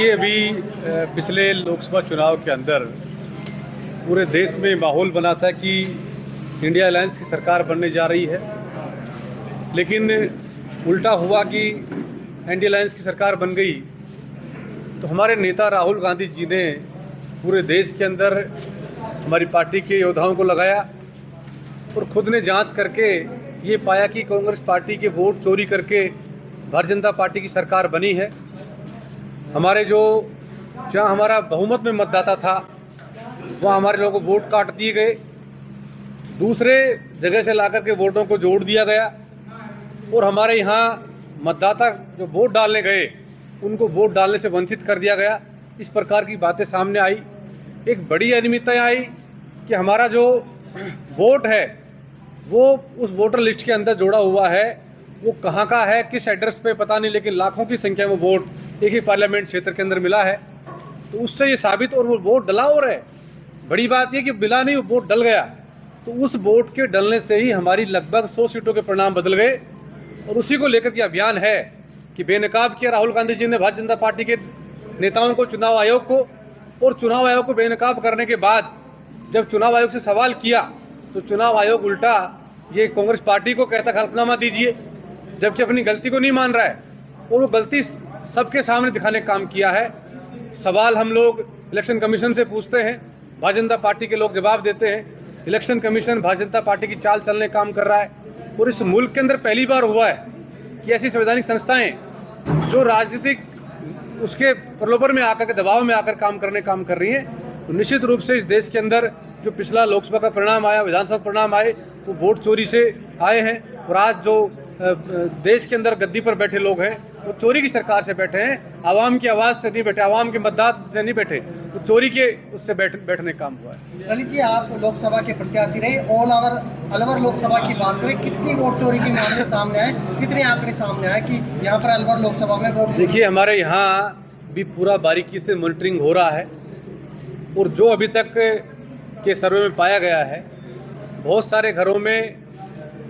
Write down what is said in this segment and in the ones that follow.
देखिए, अभी पिछले लोकसभा चुनाव के अंदर पूरे देश में माहौल बना था कि इंडिया अलायंस की सरकार बनने जा रही है, लेकिन उल्टा हुआ कि इंडिया अलायंस की सरकार बन गई तो हमारे नेता राहुल गांधी जी ने पूरे देश के अंदर हमारी पार्टी के योद्धाओं को लगाया और खुद ने जांच करके ये पाया कि कांग्रेस पार्टी के वोट चोरी करके भारतीय जनता पार्टी की सरकार बनी है। हमारे जहाँ हमारा बहुमत में मतदाता था वहाँ हमारे लोगों को वोट काट दिए गए, दूसरे जगह से लाकर के वोटों को जोड़ दिया गया और हमारे यहाँ मतदाता जो वोट डालने गए उनको वोट डालने से वंचित कर दिया गया। इस प्रकार की बातें सामने आई। एक बड़ी अनियमितता आई कि हमारा जो वोट है वो उस वोटर लिस्ट के अंदर जोड़ा हुआ है, वो कहाँ का है, किस एड्रेस पे पता नहीं, लेकिन लाखों की संख्या में वोट एक ही पार्लियामेंट क्षेत्र के अंदर मिला है। तो उससे ये साबित, और वो वोट डला हो रहा है। बड़ी बात ये कि मिला नहीं, वो वोट डल गया। तो उस वोट के डलने से ही हमारी लगभग 100 सीटों के परिणाम बदल गए और उसी को लेकर के अभियान है कि बेनकाब किया राहुल गांधी जी ने भारतीय जनता पार्टी के नेताओं को, चुनाव आयोग को, और चुनाव आयोग को बेनकाब करने के बाद जब चुनाव आयोग से सवाल किया तो चुनाव आयोग उल्टा ये कांग्रेस पार्टी को कहता हल्फनामा दीजिए, जबकि अपनी गलती को नहीं मान रहा है और वो गलती सबके सामने दिखाने का काम किया है। सवाल हम लोग इलेक्शन कमीशन से पूछते हैं, भारतीय जनता पार्टी के लोग जवाब देते हैं। Election commission Bharatiya Janata party की चाल चलने का काम कर रहा है और इस मुल्क के अंदर पहली बार हुआ है कि ऐसी संवैधानिक संस्थाएं जो राजनीतिक उसके प्रलोभन में आकर के, दबाव में आकर काम कर रही हैं। तो निश्चित रूप से इस देश के अंदर जो पिछला लोकसभा का परिणाम आया, विधानसभा परिणाम आए, वो वोट चोरी से आए हैं और आज जो देश के अंदर गद्दी पर बैठे लोग हैं वो चोरी की सरकार से बैठे हैं, आवाम की आवाज़ से नहीं बैठे, आवाम के मतदान से नहीं बैठे, वो चोरी के उससे बैठने का काम हुआ है। ललित जी, आप लोकसभा के प्रत्याशी रहे, ऑल ओवर अलवर लोकसभा की बात करें, कितनी वोट चोरी के मामले सामने आए, कितने आंकड़े सामने आए कि यहाँ पर अलवर लोकसभा में वोट? देखिए, हमारे यहाँ भी पूरा बारीकी से मॉनिटरिंग हो रहा है और जो अभी तक के सर्वे में पाया गया है, बहुत सारे घरों में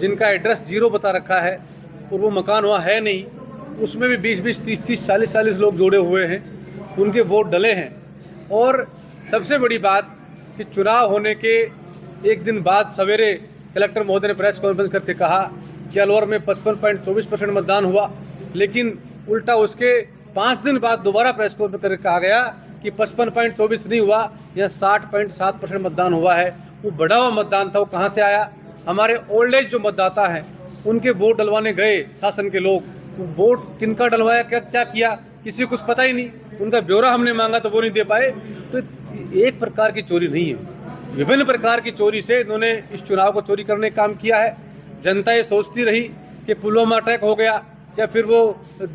जिनका एड्रेस 0 बता रखा है और वो मकान वहाँ है नहीं, उसमें भी 20-20, 30-30, 40-40 लोग जोड़े हुए हैं, उनके वोट डले हैं। और सबसे बड़ी बात कि चुनाव होने के एक दिन बाद सवेरे कलेक्टर महोदय ने प्रेस कॉन्फ्रेंस करके कहा कि अलवर में 55.24% मतदान हुआ, लेकिन उल्टा उसके 5 दिन बाद दोबारा प्रेस कॉन्फ्रेंस करके कहा गया कि 55.24 नहीं हुआ, यह 60.7% मतदान हुआ है। वो बढ़ा हुआ मतदान था, वो कहाँ से आया? हमारे ओल्ड एज जो मतदाता हैं उनके वोट डलवाने गए शासन के लोग, तो वोट किनका डलवाया, क्या किया, किसी को कुछ पता ही नहीं। उनका ब्यौरा हमने मांगा तो वो नहीं दे पाए। तो एक प्रकार की चोरी नहीं है, विभिन्न प्रकार की चोरी से इन्होंने इस चुनाव को चोरी करने का काम किया है। जनता ये सोचती रही कि पुलवामा अटैक हो गया या फिर वो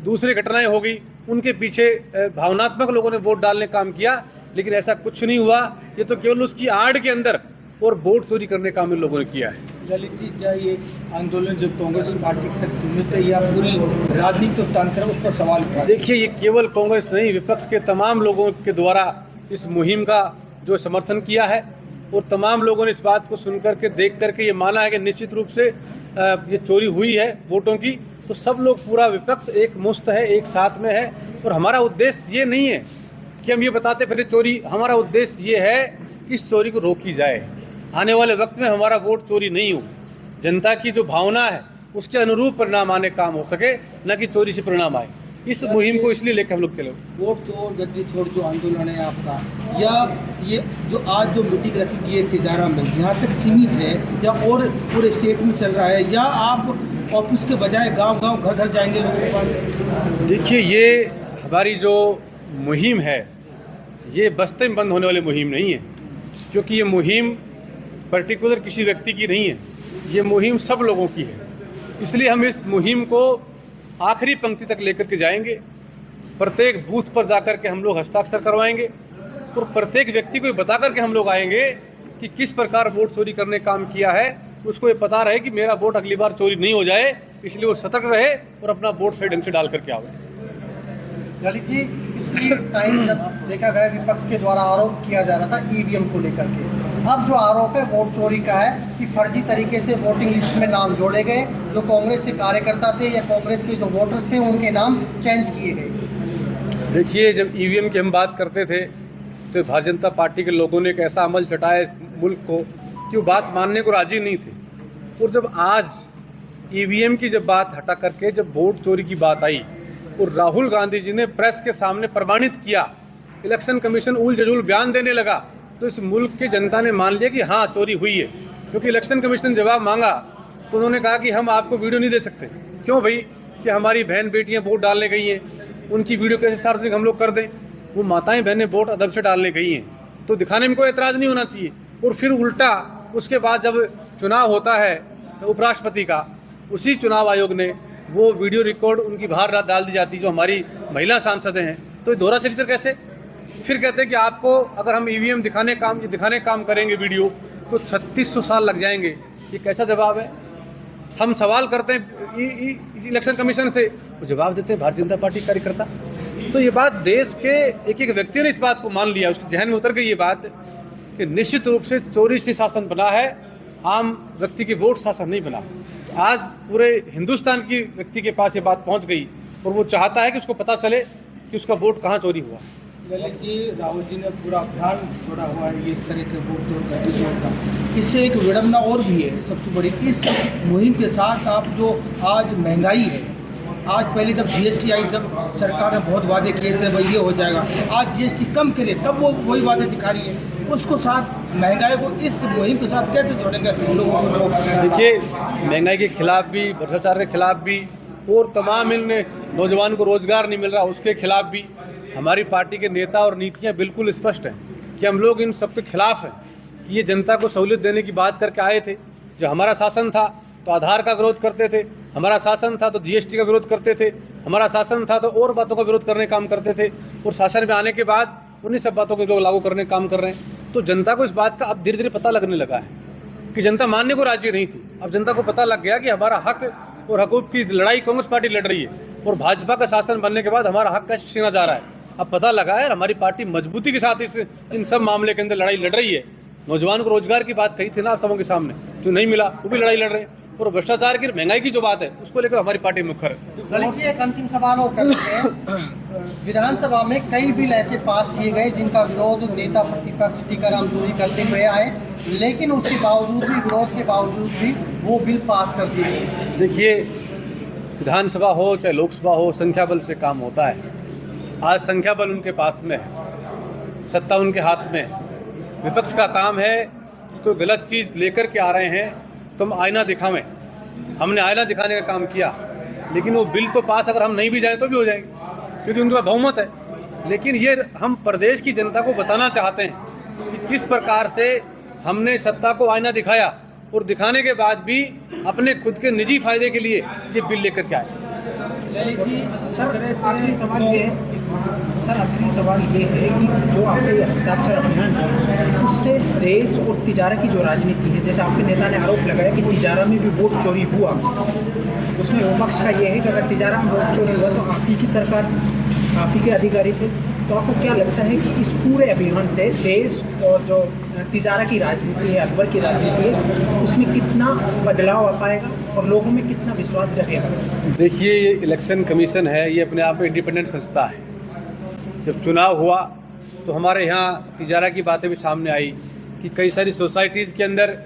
दूसरी घटनाएं हो गई, उनके पीछे भावनात्मक लोगों ने वोट डालने का काम किया, लेकिन ऐसा कुछ नहीं हुआ। ये तो केवल उसकी आड़ के अंदर और वोट चोरी करने का काम इन लोगों ने किया है। ललित जी, क्या ये आंदोलन जो कांग्रेस पार्टी तक सीमित है या पूरी राजनीतिक तंत्र उस पर सवाल उठा? देखिए, ये केवल कांग्रेस नहीं, विपक्ष के तमाम लोगों के द्वारा इस मुहिम का जो समर्थन किया है और तमाम लोगों ने इस बात को सुन करके, देख करके ये माना है कि निश्चित रूप से ये चोरी हुई है वोटों की। तो सब लोग, पूरा विपक्ष एक मुश्त है, एक साथ में है। और हमारा उद्देश्य ये नहीं है कि हम ये बताते फिर चोरी, हमारा उद्देश्य ये है कि इस चोरी को रोकी जाए, आने वाले वक्त में हमारा वोट चोरी नहीं हो, जनता की जो भावना है उसके अनुरूप परिणाम आने काम हो सके, न कि चोरी से परिणाम आए। इस मुहिम को इसलिए लेकर हम लोग चले। वोट चोर गद्दी छोड़ जो आंदोलन है आपका, या ये जो आज जो मीटिंग रखी गई है तिजारा में, यहाँ तक सीमित है या और पूरे स्टेट में चल रहा है, या आप ऑफिस के बजाय गांव-गांव, घर-घर जाएंगे लोगों के पास? देखिए, ये हमारी जो मुहिम है ये बस्ते में बंद होने वाली मुहिम नहीं है, क्योंकि ये मुहिम पर्टिकुलर किसी व्यक्ति की नहीं है, ये मुहिम सब लोगों की है। इसलिए हम इस मुहिम को आखिरी पंक्ति तक लेकर के जाएंगे। प्रत्येक बूथ पर जाकर के हम लोग हस्ताक्षर करवाएंगे और प्रत्येक व्यक्ति को ये बता करके हम लोग आएंगे कि किस प्रकार वोट चोरी करने का काम किया है, उसको ये पता रहे कि मेरा वोट अगली बार चोरी नहीं हो जाए, इसलिए वो सतर्क रहे और अपना वोट सही ढंग से डाल करके आवे। ललित जी, पिछली टाइम जब देखा गया विपक्ष के द्वारा आरोप किया जा रहा था ईवीएम को लेकर के, अब जो आरोप है वोट चोरी का है कि फर्जी तरीके से वोटिंग लिस्ट में नाम जोड़े गए, जो कांग्रेस के कार्यकर्ता थे या कांग्रेस के जो वोटर्स थे उनके नाम चेंज किए गए। देखिए, जब ईवीएम की हम बात करते थे तो भारतीय जनता पार्टी के लोगों ने एक ऐसा अमल चटाया इस मुल्क को कि वो बात मानने को राजी नहीं थे। और जब आज ईवीएम की जब बात हटा करके जब वोट चोरी की बात आई और राहुल गांधी जी ने प्रेस के सामने प्रमाणित किया, इलेक्शन कमीशन उल जजूल बयान देने लगा, तो इस मुल्क की जनता ने मान लिया कि हाँ चोरी हुई है। क्योंकि इलेक्शन कमीशन जवाब मांगा तो उन्होंने कहा कि हम आपको वीडियो नहीं दे सकते। क्यों भाई? कि हमारी बहन बेटियां वोट डालने गई हैं, उनकी वीडियो कैसे सार्वजनिक हम लोग कर दें? वो माताएं बहनें वोट अदब से डालने गई हैं तो दिखाने में कोई एतराज़ नहीं होना चाहिए। और फिर उल्टा उसके बाद जब चुनाव होता है उपराष्ट्रपति का, उसी चुनाव आयोग ने वो वीडियो रिकॉर्ड उनकी बाहर डाल दी जाती जो हमारी महिला सांसदें हैं। तो ये दोहरा चरित्र कैसे? फिर कहते हैं कि आपको अगर हम ईवीएम दिखाने काम करेंगे वीडियो तो 3600 साल लग जाएंगे। ये कैसा जवाब है? हम सवाल करते हैं इलेक्शन कमीशन से, वो जवाब देते हैं भारतीय जनता पार्टी कार्यकर्ता। तो ये बात देश के एक एक व्यक्ति ने इस बात को मान लिया, उसके जहन में उतर गई ये बात कि निश्चित रूप से चोरी से शासन बना है, आम व्यक्ति की वोट शासन नहीं बना। तो आज पूरे हिंदुस्तान की व्यक्ति के पास ये बात पहुंच गई और वो चाहता है कि उसको पता चले कि उसका वोट कहाँ चोरी हुआ। ललित जी, राहुल जी ने पूरा अभियान छोड़ा हुआ है ये इस तरह के वोट चोर गड्डी चोर का। इससे एक विडम्बना और भी है सबसे बड़ी, इस मुहिम के साथ आप जो आज महंगाई है, आज पहले जब जीएसटी आई, जब सरकार ने बहुत वादे किए थे भाई ये हो जाएगा, आज जीएसटी कम करे तब वो वही वादे दिखा रही है। उसको साथ महंगाई को इस मुहिम के साथ कैसे जोड़ेंगे लोगों को? देखिए, महंगाई के खिलाफ भी, भ्रष्टाचार के खिलाफ भी और तमाम इन नौजवान को रोजगार नहीं मिल रहा उसके खिलाफ भी हमारी पार्टी के नेता और नीतियां बिल्कुल स्पष्ट हैं कि हम लोग इन सब के खिलाफ हैं। कि ये जनता को सहूलियत देने की बात करके आए थे। जो हमारा शासन था तो आधार का विरोध करते थे, हमारा शासन था तो जीएसटी का विरोध करते थे, हमारा शासन था तो और बातों का विरोध करने का काम करते थे। और शासन में आने के बाद उन्हीं सब बातों को जो लागू करने का काम कर रहे हैं। तो जनता को इस बात का अब धीरे धीरे पता लगने लगा है कि जनता मानने को राजी नहीं थी। अब जनता को पता लग गया कि हमारा हक और हकूक की लड़ाई कांग्रेस पार्टी लड़ रही है और भाजपा का शासन बनने के बाद हमारा हक कैसे छीना जा रहा है। अब पता लगा है हमारी पार्टी मजबूती के साथ इन सब मामले के अंदर लड़ाई लड़ रही है। नौजवान को रोजगार की बात कही थी ना आप सबों के सामने, जो नहीं मिला वो भी लड़ाई लड़ रहे हैं। और भ्रष्टाचार की, महंगाई की जो बात है उसको लेकर हमारी पार्टी मुखर है। ललित जी, एक अंतिम सवाल और करते हैं। विधानसभा में कई बिल ऐसे पास किए गए जिनका विरोध नेता प्रतिपक्ष टीकाराम जूरी करते हुए आए, लेकिन उसके बावजूद भी, विरोध के बावजूद भी वो बिल पास कर दिए गए। देखिए, विधानसभा हो चाहे लोकसभा हो, संख्या बल से काम होता है। आज संख्या बल उनके पास में है, सत्ता उनके हाथ में है। विपक्ष का काम है कि कोई गलत चीज़ लेकर के आ रहे हैं तो हम आईना दिखावें। हमने आईना दिखाने का काम किया, लेकिन वो बिल तो पास अगर हम नहीं भी जाएं तो भी हो जाएंगे क्योंकि उनका बहुमत है। लेकिन ये हम प्रदेश की जनता को बताना चाहते हैं कि किस प्रकार से हमने सत्ता को आईना दिखाया और दिखाने के बाद भी अपने खुद के निजी फायदे के लिए ये बिल लेकर के आए। ललित जी, आखिरी सवाल ये है सर, आखिरी सवाल ये है कि जो आपका ये हस्ताक्षर अभियान है उससे देश और तिजारा की जो राजनीति है, जैसे आपके नेता ने आरोप लगाया कि तिजारा में भी वोट चोरी हुआ, उसमें विपक्ष का ये है कि अगर तिजारा में वोट चोरी हुआ तो आप ही की सरकार, आप ही के अधिकारी थे। तो आपको क्या लगता है कि इस पूरे अभियान से देश और जो तिजारा की राजनीति है, अकबर की राजनीति है, उसमें कितना बदलाव आ पाएगा और लोगों में कितना विश्वास जगेगा? देखिए, ये इलेक्शन कमीशन है, ये अपने आप में इंडिपेंडेंट संस्था है। जब चुनाव हुआ तो हमारे यहाँ तिजारा की बातें भी सामने आई कि कई सारी सोसाइटीज़ के अंदर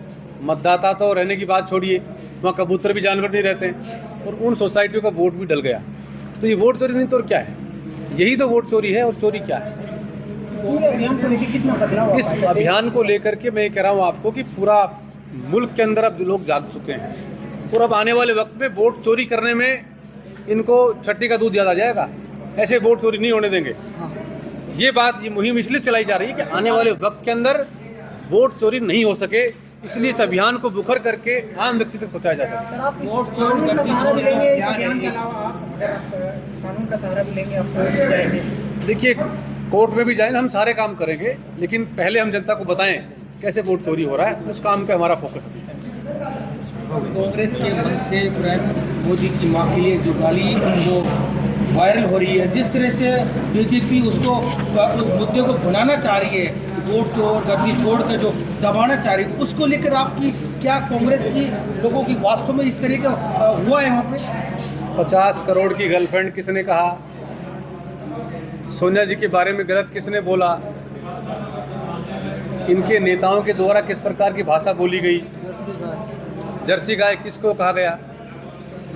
मतदाता तो रहने की बात छोड़िए, वहाँ कबूतर भी जानवर नहीं रहते हैं और उन सोसाइटियों का वोट भी डल गया। तो ये वोट चोरी नहीं तो और क्या है? यही तो वोट चोरी है। और चोरी क्या है? पूरे अभियान को लेकर कितना बदलाव? इस अभियान को लेकर के मैं कह रहा हूँ आपको कि पूरा मुल्क के अंदर अब लोग जाग चुके हैं और अब आने वाले वक्त में वोट चोरी करने में इनको छट्टी का दूध याद आ जाएगा। ऐसे वोट चोरी नहीं होने देंगे। ये बात, ये मुहिम इसलिए चलाई जा रही है कि आने वाले वक्त के अंदर वोट चोरी नहीं हो सके, इसलिए इस अभियान को मुखर करके आम व्यक्ति तक पहुँचाया जा सके। सर, आप कानून का सहारा भी लेंगे इस अभियान के अलावा? आप अगर कानून का सहारा भी लेंगे, आप कोर्ट में जाएंगे? देखिए, कोर्ट में भी जाएंगे, हम सारे काम करेंगे, लेकिन पहले हम जनता को बताएं कैसे वोट चोरी हो रहा है, उस काम पे हमारा फोकस है। कांग्रेस के मन से मोदी की मां के लिए जो गाली वो वायरल हो रही है, जिस तरह से बीजेपी उसको उस मुद्दे को बनाना चाह रही है, वोट चोर गद्दी छोड़ कर जो दबाना चाह रही है, उसको लेकर आपकी क्या कांग्रेस की लोगों की वास्तव में इस तरह का हुआ है? वहाँ पे 50 करोड़ की गर्लफ्रेंड किसने कहा? सोनिया जी के बारे में गलत किसने बोला, इनके नेताओं के द्वारा किस प्रकार की भाषा बोली गई, जर्सी गाय किसको कहा गया,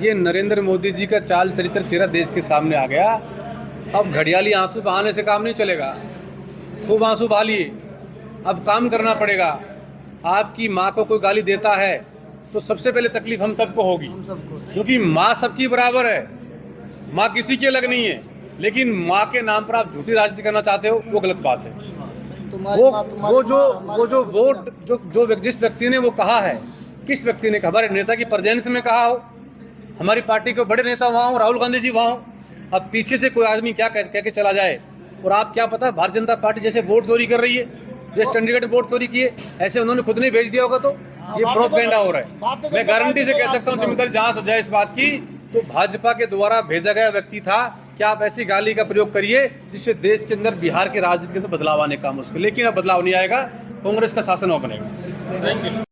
ये नरेंद्र मोदी जी का चाल चरित्र तेरा देश के सामने आ गया। अब घड़ियाली आंसू बहाने से काम नहीं चलेगा, खूब आंसू बहा लिए, अब काम करना पड़ेगा। आपकी माँ को कोई गाली देता है तो सबसे पहले तकलीफ हम सबको होगी, क्योंकि माँ सबकी बराबर है, माँ किसी की अलग नहीं है। लेकिन माँ के नाम पर आप झूठी राजनीति करना चाहते हो, वो गलत बात है। वो जो वोट जो जिस व्यक्ति ने वो कहा है, किस व्यक्ति ने, हमारे नेता की प्रेजेंस में कहा हो, हमारी पार्टी के बड़े नेता वहाँ हो, राहुल गांधी जी वहाँ हो, अब पीछे से कोई आदमी क्या कह के चला जाए, और आप क्या पता भारतीय जनता पार्टी जैसे वोट चोरी कर रही है, जैसे चंडीगढ़ वोट चोरी किए, ऐसे उन्होंने खुद नहीं भेज दिया होगा, तो ये प्रोपेगेंडा हो रहा है। मैं गारंटी से कह सकता हूँ, जिम्मेदारी जांच हो जाए इस बात की, तो भाजपा के द्वारा भेजा गया व्यक्ति था। क्या आप ऐसी गाली का प्रयोग करिए जिससे देश के अंदर, बिहार की राजनीति के अंदर बदलाव आने का मुश्किल, लेकिन अब बदलाव नहीं आएगा, कांग्रेस का शासन और बनेगा।